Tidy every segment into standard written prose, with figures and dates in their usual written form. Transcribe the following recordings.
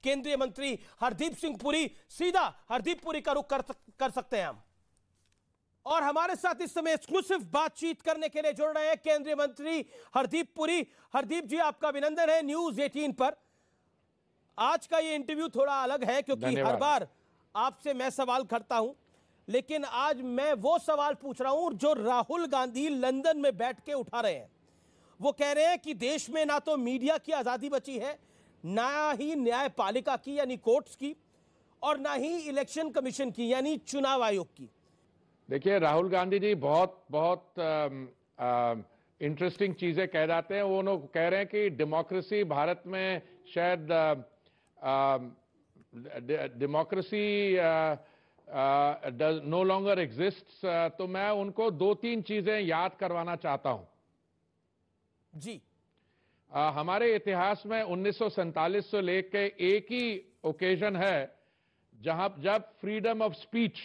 केंद्रीय मंत्री हरदीप सिंह पुरी। सीधा हरदीप पुरी का रुख कर सकते हैं हम। और हमारे साथ इस समय एक्सक्लूसिव बातचीत करने के लिए जुड़ रहे हैं केंद्रीय मंत्री हरदीप पुरी। हरदीप जी, आपका अभिनंदन है न्यूज 18 पर। आज का ये इंटरव्यू थोड़ा अलग है क्योंकि हर बार आपसे मैं सवाल करता हूं, लेकिन आज मैं वो सवाल पूछ रहा हूं जो राहुल गांधी लंदन में बैठ के उठा रहे हैं। वो कह रहे हैं कि देश में ना तो मीडिया की आजादी बची है, ना ही न्यायपालिका की यानी कोर्ट्स की, और ना ही इलेक्शन कमीशन की यानी चुनाव आयोग की। देखिए, राहुल गांधी जी बहुत इंटरेस्टिंग चीजें कह जाते हैं। वो लोग कह रहे हैं कि डेमोक्रेसी भारत में शायद democracy does no longer exists. तो मैं उनको 2-3 चीजें याद करवाना चाहता हूं जी। हमारे इतिहास में 1947 से लेकर एक ही ओकेजन है जब फ्रीडम ऑफ स्पीच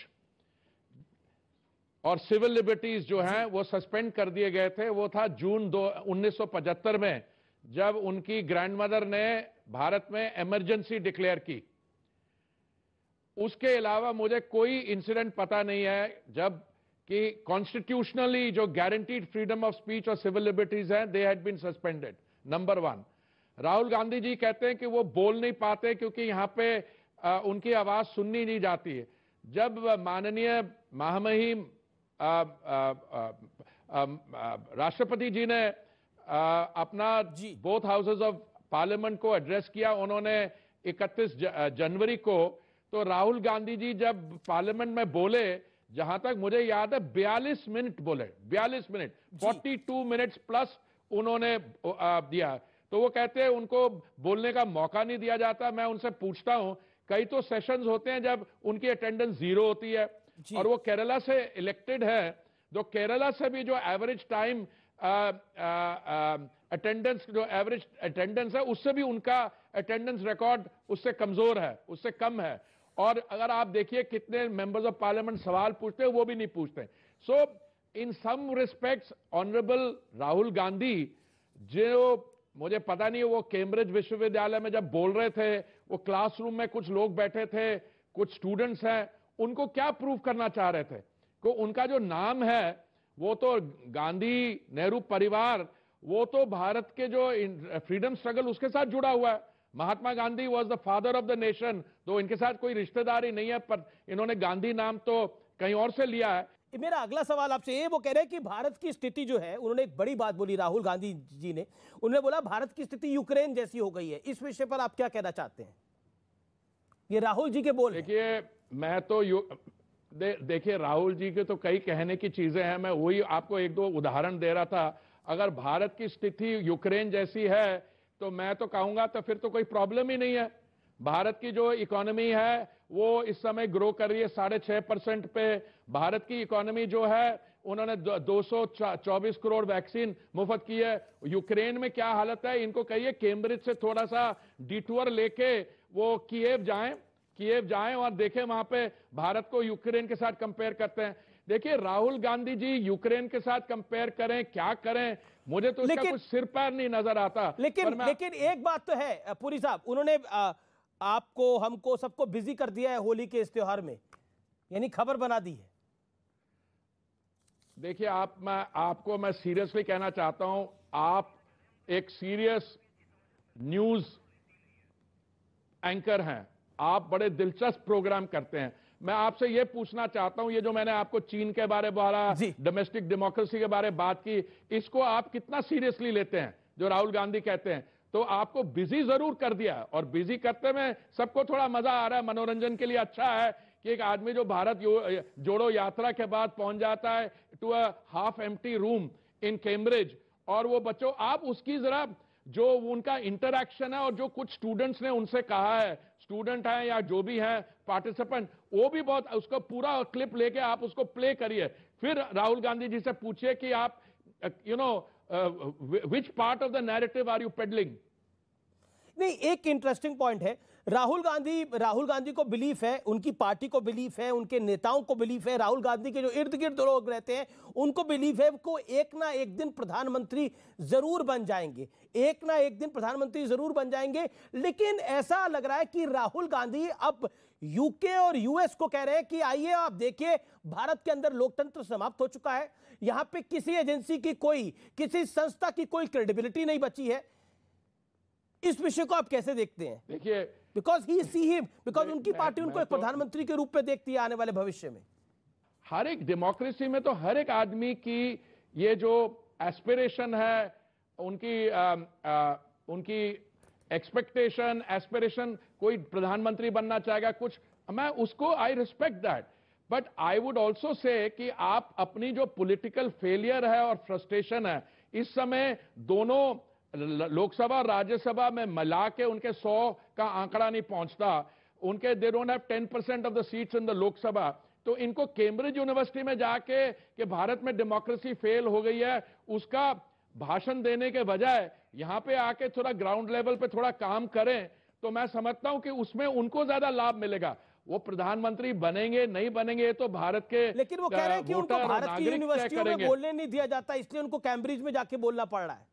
और सिविल लिबर्टीज जो हैं वो सस्पेंड कर दिए गए थे। वो था जून 1975 में, जब उनकी ग्रैंडमदर ने भारत में इमरजेंसी डिक्लेयर की। उसके अलावा मुझे कोई इंसिडेंट पता नहीं है जब कि कॉन्स्टिट्यूशनली जो गारंटीड फ्रीडम ऑफ स्पीच और सिविल लिबर्टीज हैं, they had been suspended. Number 1। Rahul Gandhi ji कहते हैं कि वो बोल नहीं पाते क्योंकि यहां पे उनकी आवाज सुननी नहीं जाती है। जब माननीय महामहिम राष्ट्रपति जी ने अपना बोथ हाउसेज ऑफ पार्लियामेंट को एड्रेस किया, उन्होंने 31 जनवरी को, तो राहुल गांधी जी जब पार्लियामेंट में बोले, जहां तक मुझे याद है 42 मिनट बोले, 42 मिनट, 42 मिनट्स प्लस उन्होंने दिया। तो वो कहते हैं उनको बोलने का मौका नहीं दिया जाता। मैं उनसे पूछता हूं, कई तो सेशंस होते हैं जब उनकी अटेंडेंस 0 होती है, और वो केरला से इलेक्टेड है। तो केरला से भी जो एवरेज टाइम अटेंडेंस, जो एवरेज अटेंडेंस है, उससे भी उनका अटेंडेंस रिकॉर्ड उससे कमजोर है, उससे कम है। और अगर आप देखिए कितने मेंबर्स ऑफ पार्लियामेंट सवाल पूछते हैं, वो भी नहीं पूछते। सो इन सम रिस्पेक्ट्स ऑनरेबल राहुल गांधी, जो मुझे पता नहीं वो कैम्ब्रिज विश्वविद्यालय में जब बोल रहे थे, वो क्लासरूम में कुछ लोग बैठे थे, कुछ स्टूडेंट्स हैं, उनको क्या प्रूव करना चाह रहे थे कि उनका जो नाम है वो तो गांधी नेहरू परिवार, वो तो भारत के जो फ्रीडम स्ट्रगल उसके साथ जुड़ा हुआ है। Mahatma Gandhi was the father of the nation. तो इनके साथ कोई रिश्तेदारी नहीं है, पर इन्होंने गांधी नाम तो कहीं और से लिया है। मेरा अगला सवाल आपसे ये, वो कह रहे हैं कि भारत की स्थिति जो है, उन्होंने एक बड़ी बात बोली राहुल गांधी जी ने, उन्होंने बोला भारत की स्थिति यूक्रेन जैसी हो गई है। इस विषय पर आप क्या कहना चाहते हैं? ये राहुल जी के बोल। देखिए, मैं तो देखिए राहुल जी के तो कई कहने की चीजें हैं। मैं वही आपको 1-2 उदाहरण दे रहा था। अगर भारत की स्थिति यूक्रेन जैसी है तो मैं तो कहूंगा तो फिर तो कोई प्रॉब्लम ही नहीं है। भारत की जो इकोनॉमी है वो इस समय ग्रो कर रही है 6.5% पे। भारत की इकोनॉमी जो है, उन्होंने 224 करोड़ वैक्सीन मुफ्त की है। यूक्रेन में क्या हालत है, इनको कहिए कैम्ब्रिज से थोड़ा सा डिटूर लेके वो कीव जाएं और देखें वहां पे भारत को यूक्रेन के साथ कंपेयर करते हैं। देखिए, राहुल गांधी जी यूक्रेन के साथ कंपेयर करें, क्या करें, मुझे तो इसका कुछ सिर पैर नहीं नजर आता। लेकिन एक बात तो है पुरी साहब, उन्होंने आपको, हमको, सबको बिजी कर दिया है होली के इस त्योहार में, यानी खबर बना दी है। देखिए, आपको मैं सीरियसली कहना चाहता हूं, आप एक सीरियस न्यूज एंकर हैं, आप बड़े दिलचस्प प्रोग्राम करते हैं। मैं आपसे यह पूछना चाहता हूं, ये जो मैंने आपको चीन के बारे में, डोमेस्टिक डेमोक्रेसी के बारे में बात की, इसको आप कितना सीरियसली लेते हैं जो राहुल गांधी कहते हैं? तो आपको बिजी जरूर कर दिया, और बिजी करते में सबको थोड़ा मजा आ रहा है, मनोरंजन के लिए अच्छा है कि एक आदमी जो भारत जोड़ो यात्रा के बाद पहुंच जाता है to a half empty room in Cambridge, और वो बच्चों, आप उसकी जरा जो उनका इंटरैक्शन है और जो कुछ स्टूडेंट्स ने उनसे कहा है, स्टूडेंट हैं या जो भी हैं पार्टिसिपेंट, वो भी बहुत, उसको पूरा क्लिप लेके आप उसको प्ले करिए। फिर राहुल गांधी जी से पूछिए कि आप which part of the narrative are you peddling? नहीं, एक इंटरेस्टिंग पॉइंट है, राहुल गांधी को बिलीफ है, उनकी पार्टी को बिलीफ है, उनके नेताओं को बिलीफ है, राहुल गांधी के जो इर्द गिर्द लोग रहते हैं उनको बिलीफ है को एक ना एक दिन प्रधानमंत्री जरूर बन जाएंगे, एक ना एक दिन प्रधानमंत्री जरूर बन जाएंगे। लेकिन ऐसा लग रहा है कि राहुल गांधी अब यूके और यूएस को कह रहे हैं कि आइए आप देखिए, भारत के अंदर लोकतंत्र समाप्त हो चुका है, यहां पे किसी एजेंसी की किसी संस्था की कोई क्रेडिबिलिटी नहीं बची है। इस विषय को आप कैसे देखते हैं? देखिए, बिकॉज उनकी पार्टी उनको एक प्रधानमंत्री के रूप में देखती है आने वाले भविष्य में। हर एक डेमोक्रेसी में तो हर एक आदमी की ये जो एस्पिरेशन है, उनकी एस्पिरेशन, कोई प्रधानमंत्री बनना चाहेगा, कुछ, मैं उसको I respect that, but I would also say कि आप अपनी जो पॉलिटिकल फेलियर है और फ्रस्ट्रेशन है, इस समय दोनों लोकसभा और राज्यसभा में मिला के उनके 100 का आंकड़ा नहीं पहुंचता, उनके they don't have 10% of the seats in the Lok Sabha. तो इनको कैम्ब्रिज यूनिवर्सिटी में जाके कि भारत में डेमोक्रेसी फेल हो गई है, उसका भाषण देने के बजाय यहां पे आके थोड़ा ग्राउंड लेवल पे थोड़ा काम करें, तो मैं समझता हूं कि उसमें उनको ज्यादा लाभ मिलेगा। वो प्रधानमंत्री बनेंगे नहीं बनेंगे ये तो भारत के, लेकिन वो कह रहे हैं कि उनको भारत की यूनिवर्सिटियों में बोलने नहीं दिया जाता, इसलिए उनको कैम्ब्रिज में जाके बोलना पड़ रहा है,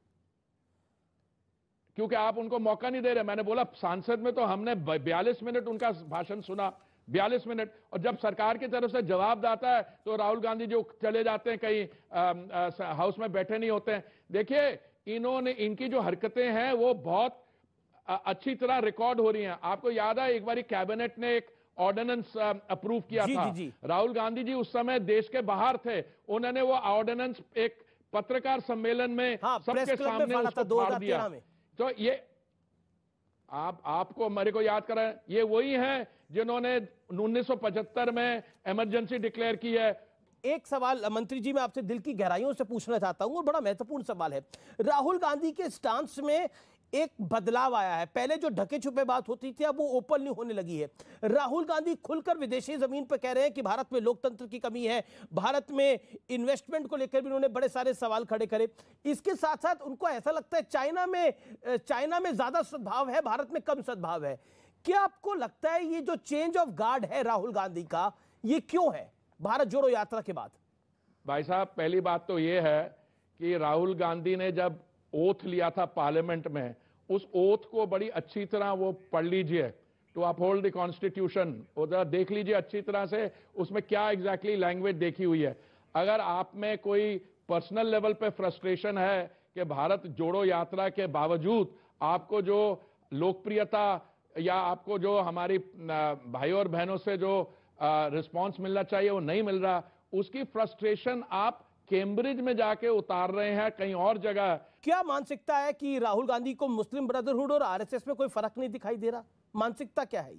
क्योंकि आप उनको मौका नहीं दे रहे। मैंने बोला सांसद में तो हमने 42 मिनट उनका भाषण सुना, 42 मिनट, और जब सरकार की तरफ से जवाब आता है तो राहुल गांधी जो चले जाते हैं कहीं हाउस में बैठे नहीं होते हैं। देखिए, इनकी जो हरकतें हैं वो बहुत अच्छी तरह रिकॉर्ड हो रही हैं। आपको याद है एक बार कैबिनेट ने एक ऑर्डिनेंस अप्रूव किया था, राहुल गांधी जी उस समय देश के बाहर थे, उन्होंने वो ऑर्डिनेंस एक पत्रकार सम्मेलन में सबके सामने उसको फाड़ दिया। तो ये आपको मेरे को याद करें, ये वही हैं जिन्होंने 1975 में इमरजेंसी डिक्लेयर की है। एक सवाल मंत्री जी मैं आपसे दिल की गहराइयों से पूछना चाहता हूं और बड़ा महत्वपूर्ण सवाल है। राहुल गांधी के स्टांस में एक बदलाव आया है, पहले जो ढके छुपे बात होती थी अब वो ओपनली होने लगी है। राहुल गांधी खुलकर विदेशी जमीन पर कह रहे हैं कि भारत में लोकतंत्र की कमी है, भारत में इन्वेस्टमेंट को लेकर भी उन्होंने बड़े सारे सवाल खड़े करे। इसके साथ साथ उनको ऐसा लगता है चाइना में ज्यादा सद्भाव है, भारत में कम सद्भाव है। क्या आपको लगता है ये जो चेंज ऑफ गार्ड है राहुल गांधी का, ये क्यों है भारत जोड़ो यात्रा के बाद? भाई साहब, पहली बात तो ये है कि राहुल गांधी ने जब ओथ लिया था पार्लियामेंट में, उस ओथ को बड़ी अच्छी तरह वो पढ़ लीजिए, टू अपहोल्ड द कॉन्स्टिट्यूशन, उधर देख लीजिए अच्छी तरह से उसमें क्या एग्जैक्टली लैंग्वेज देखी हुई है। अगर आप में कोई पर्सनल लेवल पे फ्रस्ट्रेशन है कि भारत जोड़ो यात्रा के बावजूद आपको जो लोकप्रियता या आपको जो हमारी भाइयों और बहनों से जो रिस्पांस मिलना चाहिए वो नहीं मिल रहा, उसकी फ्रस्ट्रेशन आप कैम्ब्रिज में जाके उतार रहे हैं कहीं और जगह। क्या मानसिकता है कि राहुल गांधी को मुस्लिम ब्रदरहुड और आरएसएस में कोई फर्क नहीं दिखाई दे रहा? मानसिकता क्या है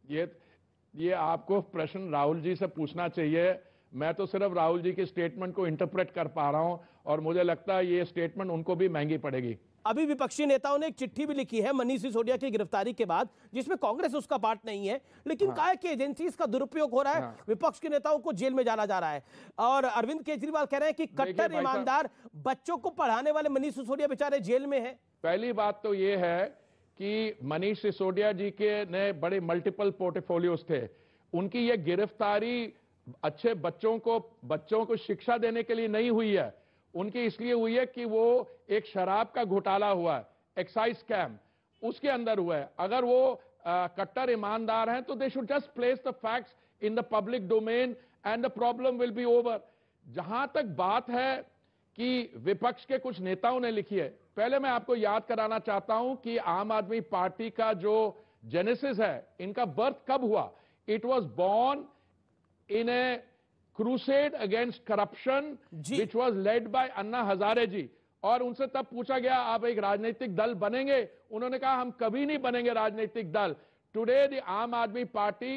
ये आपको प्रश्न राहुल जी से पूछना चाहिए। मैं तो सिर्फ राहुल जी के स्टेटमेंट को इंटरप्रेट कर पा रहा हूं और मुझे लगता है ये स्टेटमेंट उनको भी महंगी पड़ेगी। अभी विपक्षी नेताओं ने एक चिट्ठी भी लिखी है मनीष सिसोदिया की गिरफ्तारी के बाद, जिसमें कांग्रेस उसका पार्ट नहीं है, लेकिन कहा है कि एजेंसीज का दुरुपयोग हो रहा है, विपक्ष के नेताओं को जेल में डाला जा रहा है। और अरविंद केजरीवाल कह रहे हैं कि कट्टर ईमानदार बच्चों को पढ़ाने वाले मनीष सिसोदिया बेचारे जेल में है। पहली बात तो ये है कि मनीष सिसोदिया जी के ने बड़े मल्टीपल पोर्टफोलियोज थे, उनकी ये गिरफ्तारी अच्छे बच्चों को शिक्षा देने के लिए नहीं हुई है, उनकी इसलिए हुई है कि वो एक शराब का घोटाला हुआ है, एक्साइज स्कैम, उसके अंदर हुआ है। अगर वो कट्टर ईमानदार हैं तो they should just place the facts in the public domain and the problem will be over. जहां तक बात है कि विपक्ष के कुछ नेताओं ने लिखी है, पहले मैं आपको याद कराना चाहता हूं कि आम आदमी पार्टी का जो जेनेसिस है, इनका बर्थ कब हुआ? It was born in a crusade against corruption which was led by Anna Hazare जी। और उनसे तब पूछा गया आप एक राजनीतिक दल बनेंगे? उन्होंने कहा हम कभी नहीं बनेंगे राजनीतिक दल। टुडे द आम आदमी party,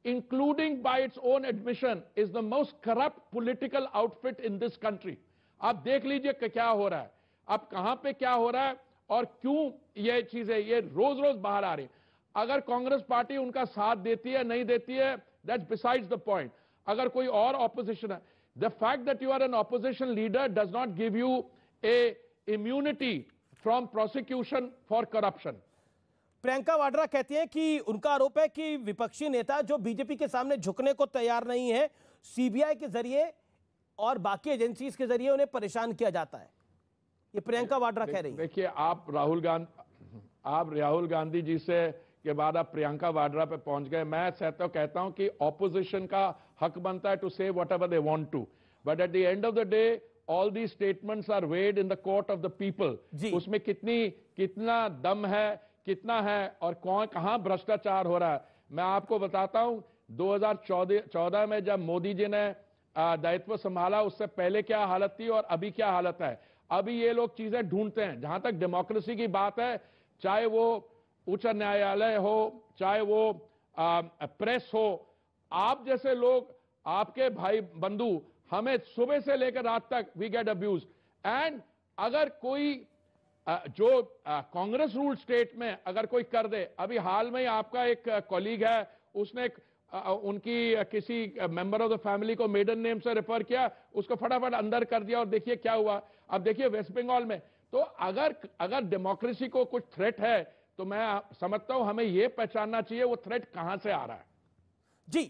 including bye its own admission, is the most corrupt political outfit in this country. आप देख लीजिए कि क्या हो रहा है, अब कहां पे क्या हो रहा है और क्यों ये चीजें ये रोज रोज बाहर आ रही। अगर कांग्रेस पार्टी उनका साथ देती है नहीं देती है, that's besides the point. अगर कोई और opposition है, the fact that you are an opposition leader does not give you a immunity from prosecution for corruption. Priyanka Vadra कहती हैं कि उनका आरोप है कि विपक्षी नेता जो बीजेपी के सामने झुकने को तैयार नहीं है, सीबीआई के जरिए और बाकी एजेंसीज के जरिए उन्हें परेशान किया जाता है। ये प्रियंका वाड्रा कह रही है। देखिए, आप राहुल गांधी जी से के बाद आप प्रियंका वाड्रा पे पहुंच गए। मैं कहता हूं कि ऑपोजिशन का हक बनता है to say whatever they want to, but at the end of the day all the statements are weighed in the court of the people. उसमें कितना दम है, कितना है और कहां भ्रष्टाचार हो रहा है। मैं आपको बताता हूं 2014 में जब मोदी जी ने दायित्व संभाला, उससे पहले क्या हालत थी और अभी क्या हालत है। अभी ये लोग चीजें ढूंढते हैं। जहां तक डेमोक्रेसी की बात है, चाहे वो उच्च न्यायालय हो, चाहे वो प्रेस हो, आप जैसे लोग, आपके भाई बंधु, हमें सुबह से लेकर रात तक वी गेट अब्यूज। एंड अगर कोई जो कांग्रेस रूल स्टेट में अगर कोई कर दे, अभी हाल में आपका एक कॉलीग है, उसने उनकी किसी मेंबर ऑफ द फैमिली को मेडन नेम से रेफर किया, उसको फटाफट अंदर कर दिया और देखिए क्या हुआ। अब देखिए वेस्ट बंगाल में। तो अगर डेमोक्रेसी को कुछ थ्रेट है तो मैं समझता हूं हमें यह पहचानना चाहिए वो थ्रेट कहां से आ रहा है।